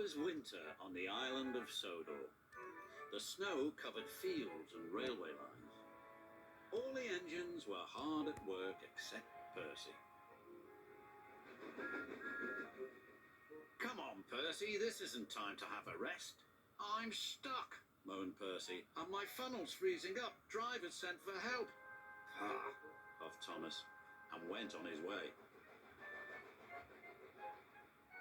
was winter on the island of Sodor. The snow covered fields and railway lines. All the engines were hard at work except Percy. Come on, Percy, this isn't time to have a rest. I'm stuck, moaned Percy, and my funnel's freezing up. Driver's sent for help. Ah, huffed Thomas, and went on his way.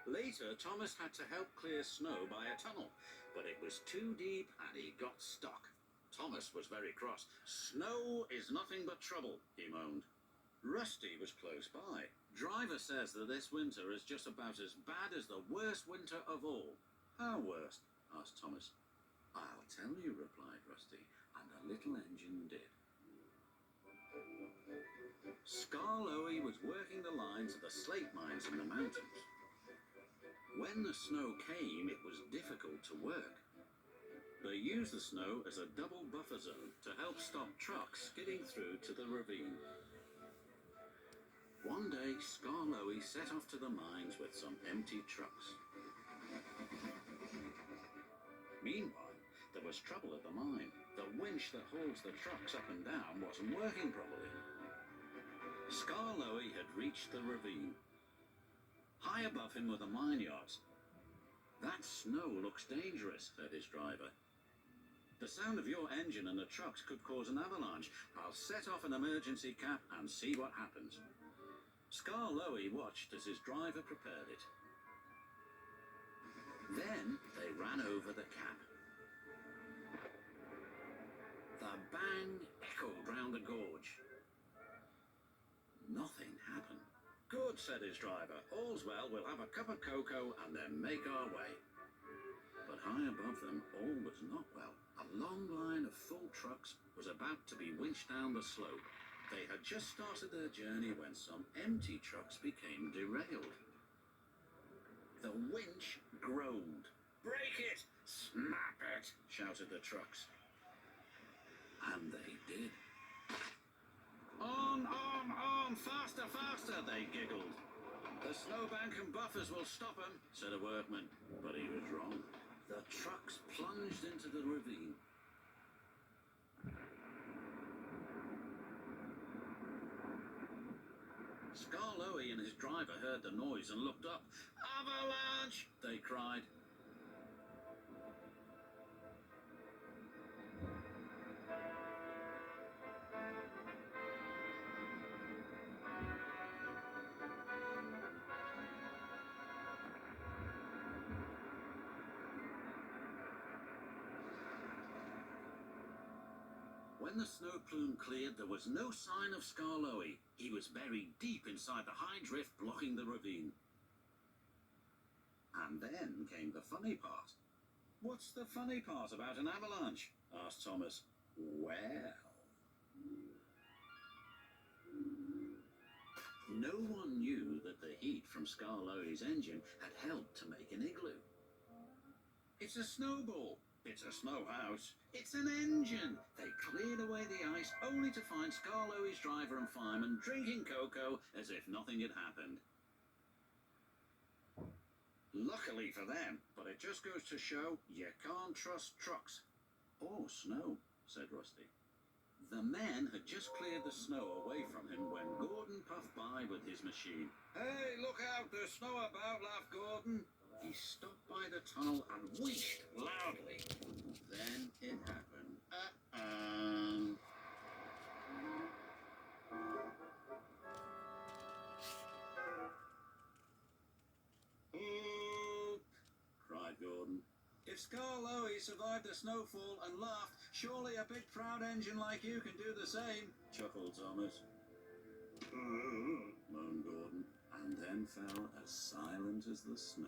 Later, Thomas had to help clear snow by a tunnel, but it was too deep and he got stuck. Thomas was very cross. Snow is nothing but trouble, he moaned. Rusty was close by. Driver says that this winter is just about as bad as the worst winter of all. How worst? Asked Thomas. I'll tell you, replied Rusty, and the little engine did. Skarloey was working the lines of the slate mines in the mountains. When the snow came, it was difficult to work. They used the snow as a double buffer zone to help stop trucks skidding through to the ravine. One day, Skarloey set off to the mines with some empty trucks. Meanwhile, there was trouble at the mine. The winch that holds the trucks up and down wasn't working properly. Skarloey had reached the ravine. High above him were the mine yards. That snow looks dangerous, said his driver. The sound of your engine and the trucks could cause an avalanche. I'll set off an emergency cap and see what happens. Skarloey watched as his driver prepared it. Then they ran over the cap. The bang echoed round the gorge. Nothing happened. Good, said his driver. All's well, we'll have a cup of cocoa and then make our way. But high above them, all was not well. A long line of full trucks was about to be winched down the slope. They had just started their journey when some empty trucks became derailed. The winch groaned. Break it! Snap it! Shouted the trucks. And they did. On! Faster, faster, they giggled. The snowbank and buffers will stop them, said a workman, but he was wrong. The trucks plunged into the ravine. Skarloey and his driver heard the noise and looked up. Avalanche! They cried. When the snow plume cleared, there was no sign of Skarloey. He was buried deep inside the high drift blocking the ravine. And then came the funny part. What's the funny part about an avalanche? Asked Thomas. Well, no one knew that the heat from Skarloey's engine had helped to make an igloo. It's a snowball. It's a snow house. It's an engine. They cleared away the ice only to find Skarloey's driver and fireman drinking cocoa as if nothing had happened. Luckily for them, but it just goes to show you can't trust trucks. Or snow, said Rusty. The men had just cleared the snow away from him when Gordon puffed by with his machine. Hey, look out, there's snow about, laughed Gordon. He stopped by the tunnel and wheezed loudly. Then it happened. Oop, cried Gordon. If Skarloey survived the snowfall and laughed, surely a big proud engine like you can do the same, chuckled Thomas. Moaned Gordon, and then fell as silent as the snow.